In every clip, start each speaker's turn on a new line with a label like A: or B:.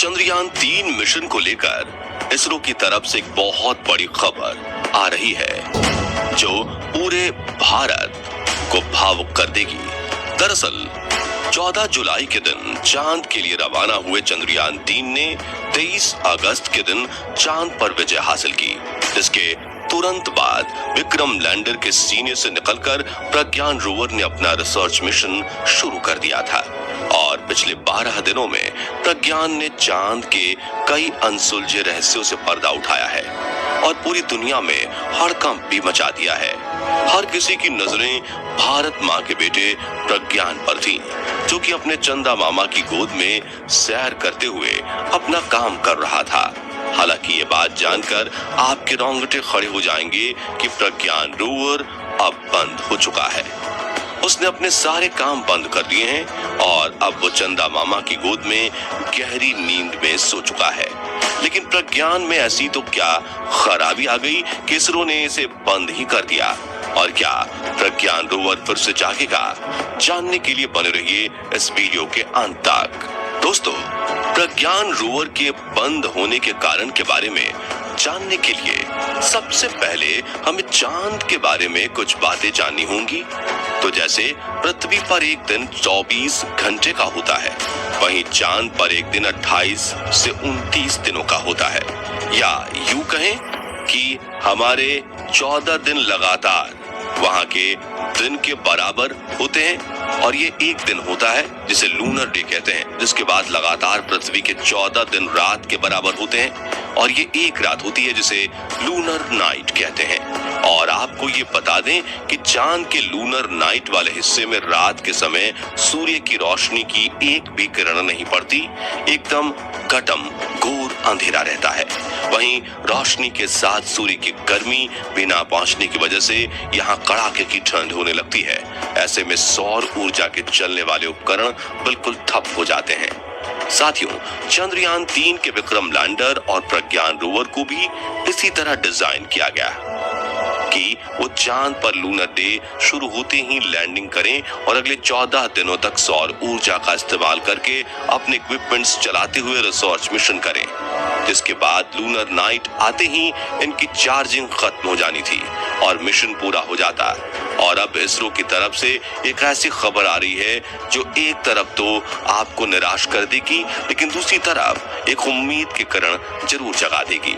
A: Chandrayaan-3 mission को लेकर इसरो की तरफ से एक बहुत बड़ी खबर आ रही है जो पूरे भारत को भावुक कर देगी। दरअसल 14 जुलाई के दिन चांद के लिए रवाना हुए चंद्रयान-3 ने 23 अगस्त के दिन चांद पर विजय हासिल की, जिसके तुरंत बाद विक्रम लैंडर के सीने से निकलकर प्रज्ञान रोवर ने अपना रिसर्च मिशन शुरू कर दिया था और पिछले 12 दिनों में प्रज्ञान ने चांद के कई अनसुलझे रहस्यों से पर्दा उठाया है और पूरी दुनिया में हड़कंप भी मचा दिया है। हर किसी की नजरें भारत माँ के बेटे प्रज्ञान पर थीं, जो कि अपने चंदा मामा की गोद में सैर करते हुए अपना काम कर रहा था। हालांकि ये बात जानकर आपके रोंगटे खड़े हो जाएंगे कि प्रज्ञान रोवर अब बंद हो चुका है। उसने अपने सारे काम बंद कर दिए हैं और अब वो चंदा मामा की गोद में गहरी नींद में सो चुका है। लेकिन प्रज्ञान में ऐसी तो क्या खराबी आ गई कि इसरो ने इसे बंद ही कर दिया? और क्या प्रज्ञान रोवर फिर से जागेगा? जानने के लिए बने रहिए इस वीडियो के अंत तक। दोस्तों, प्रज्ञान रोवर के बंद होने के कारण के बारे में जानने के लिए सबसे पहले हमें चांद के बारे में कुछ बातें जाननी होंगी। तो जैसे पृथ्वी पर एक दिन 24 घंटे का होता है, वहीं चांद पर एक दिन 28 से 29 दिनों का होता है, या यूं कहें कि हमारे 14 दिन लगातार वहां के दिन के बराबर होते हैं और ये एक दिन होता है जिसे लूनर डे कहते हैं, जिसके बाद लगातार पृथ्वी के 14 दिन रात के बराबर होते हैं और ये एक रात होती है जिसे लूनर नाइट कहते हैं। और आपको ये बता दें कि चांद के लूनर नाइट वाले हिस्से में रात के समय सूर्य की रोशनी की एक भी किरण नहीं पड़ती, एकदम घटम घोर अंधेरा रहता है। वहीं रोशनी के साथ सूर्य की गर्मी बिना पहुंचने की वजह से यहाँ कड़ाके की ठंड होने लगती है। ऐसे में सौर ऊर्जा के चलने वाले उपकरण बिल्कुल ठप हो जाते हैं। साथियों, चंद्रयान-3 के विक्रम लैंडर और प्रज्ञान रोवर को भी इसी तरह डिजाइन किया गया कि वो चांद पर लूनर डे शुरू होते ही लैंडिंग करें और अगले 14 दिनों तक सौर ऊर्जा का इस्तेमाल करके अपने इक्विपमेंट्स चलाते हुए रिसर्च मिशन करें। जिसके बाद लूनर नाइट आते ही इनकी चार्जिंग खत्म हो जानी थी और मिशन पूरा हो जाता। और अब इसरो की तरफ से एक ऐसी खबर आ रही है जो एक तरफ तो आपको निराश कर देगी, लेकिन दूसरी तरफ एक उम्मीद की किरण जरूर जगा देगी।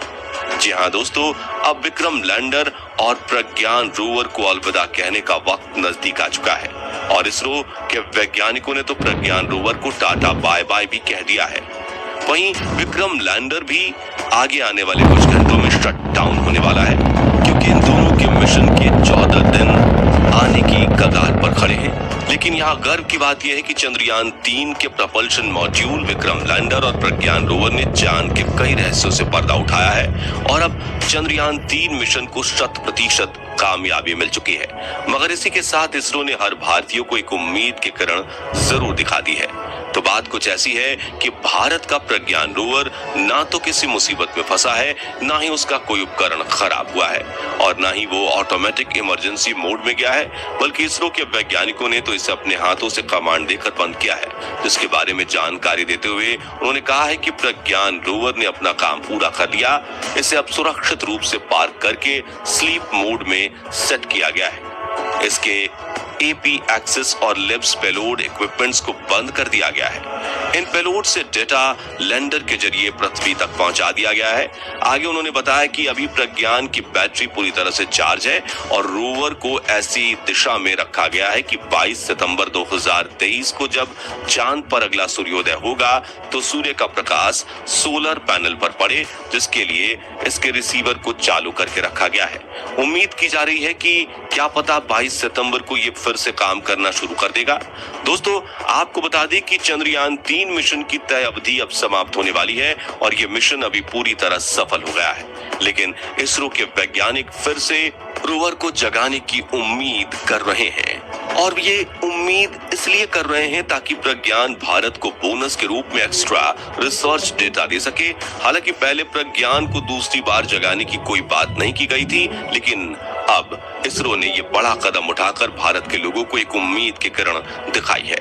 A: जी हाँ दोस्तों, अब विक्रम लैंडर और प्रज्ञान रोवर को अलविदा कहने का वक्त नजदीक आ चुका है और इसरो के वैज्ञानिकों ने तो प्रज्ञान रोवर को टाटा बाय बाय भी कह दिया है। वहीं विक्रम लैंडर भी आगे आने वाले कुछ घंटों में शट डाउन होने वाला है, क्योंकि इन दोनों के मिशन के 14 दिन आने की कगार पर खड़े हैं। लेकिन यहाँ गर्व की बात यह है कि चंद्रयान-3 के प्रपल्शन मॉड्यूल विक्रम लैंडर और प्रज्ञान रोवर ने चांद के कई रहस्यों से पर्दा उठाया है और अब चंद्रयान-3 मिशन को 100% कामयाबी मिल चुकी है। मगर इसी के साथ इसरो ने हर भारतीय को एक उम्मीद की किरण जरूर दिखा दी है। तो बात कुछ ऐसी है कि भारत का प्रज्ञान रोवर ना तो किसी मुसीबत में फंसा है, ना ही उसका कोई उपकरण खराब हुआ है और ना ही वो ऑटोमेटिक इमरजेंसी मोड में गया है, बल्कि इसरो के वैज्ञानिकों ने तो इसे अपने हाथों से कमांड देकर बंद किया है। जिसके बारे में जानकारी देते हुए उन्होंने कहा है कि प्रज्ञान रोवर ने अपना काम पूरा कर लिया, इसे अब सुरक्षित रूप से पार्क करके स्लीप मोड में सेट किया गया है। इसके एपी एक्सेस और लिब्स पेलोड इक्विपमेंट्स को बंद कर दिया गया है। इन पेलोड से डेटा लैंडर के जरिए पृथ्वी तक पहुंचा दिया गया है। आगे उन्होंने बताया कि अभी प्रज्ञान की बैटरी पूरी तरह से चार्ज है और रोवर को ऐसी दिशा में रखा गया है कि 22 सितंबर 2023 को जब चांद पर अगला सूर्योदय होगा तो सूर्य का प्रकाश सोलर पैनल पर पड़े, जिसके लिए इसके रिसीवर को चालू करके रखा गया है। उम्मीद की जा रही है कि क्या पता 22 सितंबर को ये फिर से काम करना शुरू कर देगा। दोस्तों, आपको बता दें कि चंद्रयान-3 मिशन की तय अवधि अब समाप्त होने वाली है और ये मिशन अभी पूरी तरह सफल हो गया है। लेकिन इसरो के वैज्ञानिक फिर से रोवर को जगाने की उम्मीद कर रहे हैं और ये उम्मीद इसलिए कर रहे हैं ताकि प्रज्ञान भारत को बोनस के रूप में एक्स्ट्रा रिसर्च डेटा दे सके। हालांकि पहले प्रज्ञान को दूसरी बार जगाने की कोई बात नहीं की गई थी, लेकिन अब इसरो ने ये बड़ा कदम उठाकर भारत के लोगों को एक उम्मीद की किरण दिखाई है।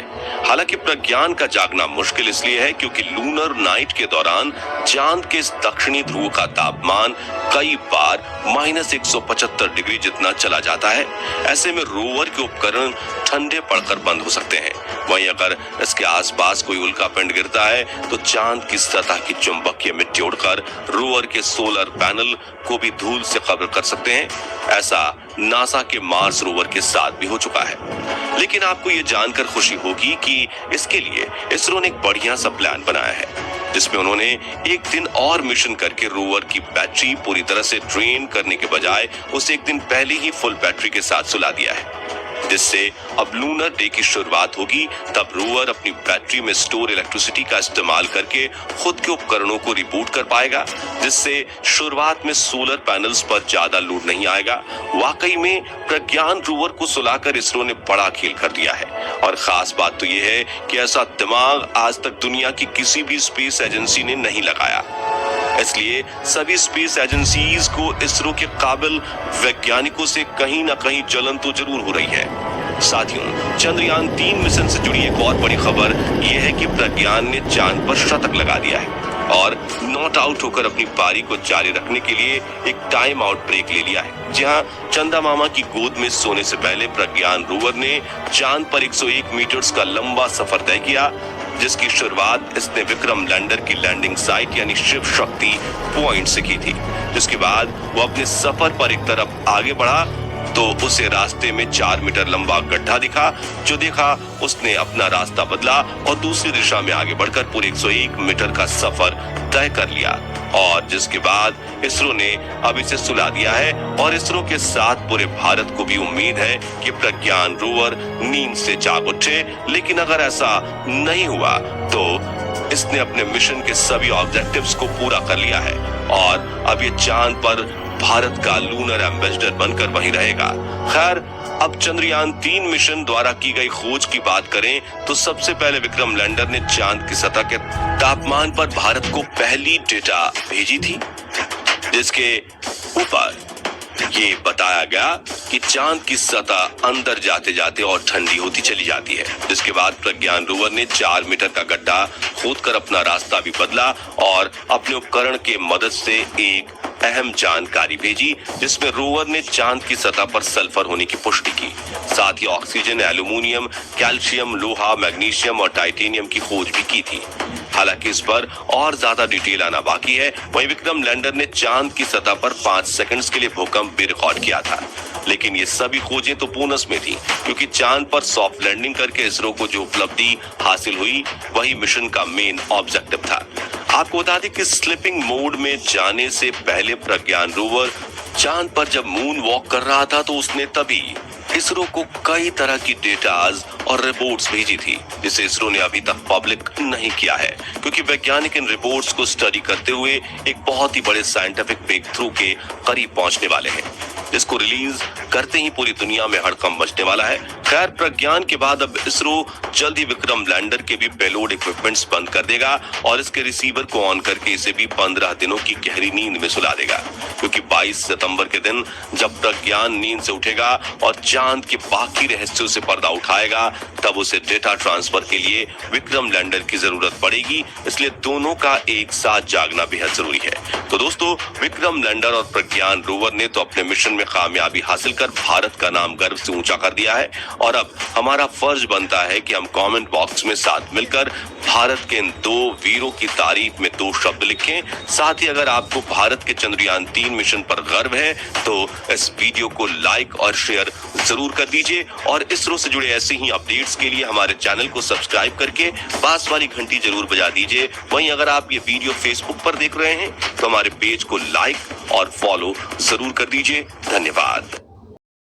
A: हालांकि प्रज्ञान का जागना मुश्किल इसलिए है क्योंकि लूनर नाइट के दौरान चांद के इस दक्षिणी ध्रुव का तापमान कई बार -175 डिग्री जितना चला जाता है। ऐसे में रोवर के उपकरण ठंडे पड़कर बंद हो सकते हैं। वहीं अगर इसके आसपास कोई उल्कापिंड गिरता है तो चांद की सतह की चुंबकीय मिट्टी उड़कर रोवर के सोलर पैनल को भी धूल से कवर कर सकते हैं। ऐसा नासा के मार्स रोवर के साथ भी हो चुका है। लेकिन आपको ये जानकर खुशी होगी कि इसके लिए इसरो ने एक बढ़िया सा प्लान बनाया है, जिसमें उन्होंने एक दिन और मिशन करके रोवर की बैटरी पूरी तरह से ड्रेन करने के बजाय उसे एक दिन पहले ही फुल बैटरी के साथ सुला दिया है, जिससे अब लूनर डे की शुरुआत होगी तब रोवर अपनी बैटरी में स्टोर इलेक्ट्रिसिटी का इस्तेमाल करके खुद के उपकरणों को रिबूट कर पाएगा, जिससे शुरुआत में सोलर पैनल्स पर ज्यादा लोड नहीं आएगा। वाकई में प्रज्ञान रोवर को सुलाकर इसरो ने बड़ा खेल कर दिया है और खास बात तो यह है कि ऐसा दिमाग आज तक दुनिया की किसी भी स्पेस एजेंसी ने नहीं लगाया। इसलिए सभी स्पेस एजेंसीज को इसरो के काबिल वैज्ञानिकों से कहीं ना कहीं जलन तो जरूर हो रही है। साथियों, चंद्रयान 3 मिशन से जुड़ी एक और बड़ी खबर यह है कि प्रज्ञान ने चांद पर शतक लगा दिया है और नॉट आउट होकर अपनी पारी को जारी रखने के लिए एक टाइम आउट ब्रेक ले लिया है। जहां चंदा मामा की गोद में सोने से पहले प्रज्ञान रोवर ने चांद पर 101 मीटर्स का लंबा सफर तय किया, जिसकी शुरुआत इसने विक्रम लैंडर की लैंडिंग साइट यानी शिव शक्ति पॉइंट से की थी। जिसके बाद वो अपने सफर पर एक तरफ आगे बढ़ा तो उसे रास्ते में 4 मीटर लंबा गड्ढा दिखा। जो देखा उसने अपना रास्ता बदला और दूसरी दिशा में आगे बढ़कर पूरे 101 मीटर का सफर तय कर लिया और जिसके बाद इसरो ने अब इसे सुला दिया है और इसरो के साथ पूरे भारत को भी उम्मीद है कि प्रज्ञान रोवर नींद से जाग उठे। लेकिन अगर ऐसा नहीं हुआ तो इसने अपने मिशन के सभी ऑब्जेक्टिव्स को पूरा कर लिया है और अब ये चांद पर भारत का लूनर एम्बेसडर बनकर वहीं रहेगा। खैर, अब चंद्रयान 3 मिशन द्वारा की गई खोज की बात करें तो सबसे पहले विक्रम लैंडर ने चांद की सतह के तापमान पर भारत को पहली डेटा भेजी थी, जिसके ऊपर ये बताया गया कि चांद की सतह अंदर जाते जाते और ठंडी होती चली जाती है। जिसके बाद प्रज्ञान रोवर ने 4 मीटर का गड्ढा खोदकर अपना रास्ता भी बदला और अपने उपकरण के मदद से एक अहम जानकारी भेजी, जिसमें रोवर ने चांद की सतह पर सल्फर होने की पुष्टि की। साथ ही ऑक्सीजन, एल्यूमिनियम, कैल्शियम, लोहा, मैग्नीशियम और टाइटेनियम की खोज भी की थी। हालांकि इस पर और ज्यादा डिटेल आना बाकी है। वहीं विक्रम लैंडर ने चांद की सतह पर 5 सेकंड्स के लिए भूकंप भी रिकॉर्ड किया था, लेकिन ये सभी खोजें तो बोनस में थी क्योंकि चांद पर सॉफ्ट लैंडिंग करके इसरो को जो उपलब्धि हासिल हुई वही मिशन का मेन ऑब्जेक्टिव था। आपको बता दें कि स्लीपिंग मोड में जाने से पहले प्रज्ञान रोवर चांद पर जब मून वॉक कर रहा था तो उसने तभी इसरो को कई तरह की डेटाज और रिपोर्ट्स भेजी थी, जिसे इसरो ने अभी तक पब्लिक नहीं किया है क्योंकि वैज्ञानिक इन रिपोर्ट्स को स्टडी करते हुए एक बहुत ही बड़े साइंटिफिक ब्रेक थ्रू के करीब पहुंचने वाले हैं, जिसको रिलीज करते ही पूरी दुनिया में हड़कंप मचने वाला है। खैर, प्रज्ञान के बाद अब इसरो जल्द ही विक्रम लैंडर के भी पेलोड इक्विपमेंट्स बंद कर देगा और इसके रिसीवर को ऑन करके इसे भी 15 दिनों की गहरी नींद में सुला देगा, क्योंकि 22 सितंबर के दिन जब प्रज्ञान नींद से उठेगा और चांद के बाकी रहस्यों से पर्दा उठाएगा तब उसे डेटा ट्रांसफर के लिए विक्रम लैंडर की जरूरत पड़ेगी। इसलिए दोनों का एक साथ जागना बेहद जरूरी है। तो दोस्तों, विक्रम लैंडर और प्रज्ञान रोवर ने तो अपने मिशन में कामयाबी हासिल कर भारत का नाम गर्व से ऊंचा कर दिया है और अब हमारा फर्ज बनता है कि हम कमेंट बॉक्स में साथ मिलकर भारत के इन 2 वीरों की तारीफ में 2 शब्द लिखें। साथ ही अगर आपको भारत के चंद्रयान 3 मिशन पर गर्व है तो इस वीडियो को लाइक और शेयर जरूर कर दीजिए और इसरो से जुड़े ऐसे ही अपडेट्स के लिए हमारे चैनल को सब्सक्राइब करके पास वाली घंटी जरूर बजा दीजिए। वहीं अगर आप ये वीडियो फेसबुक पर देख रहे हैं तो हमारे पेज को लाइक और फॉलो जरूर कर दीजिए। धन्यवाद।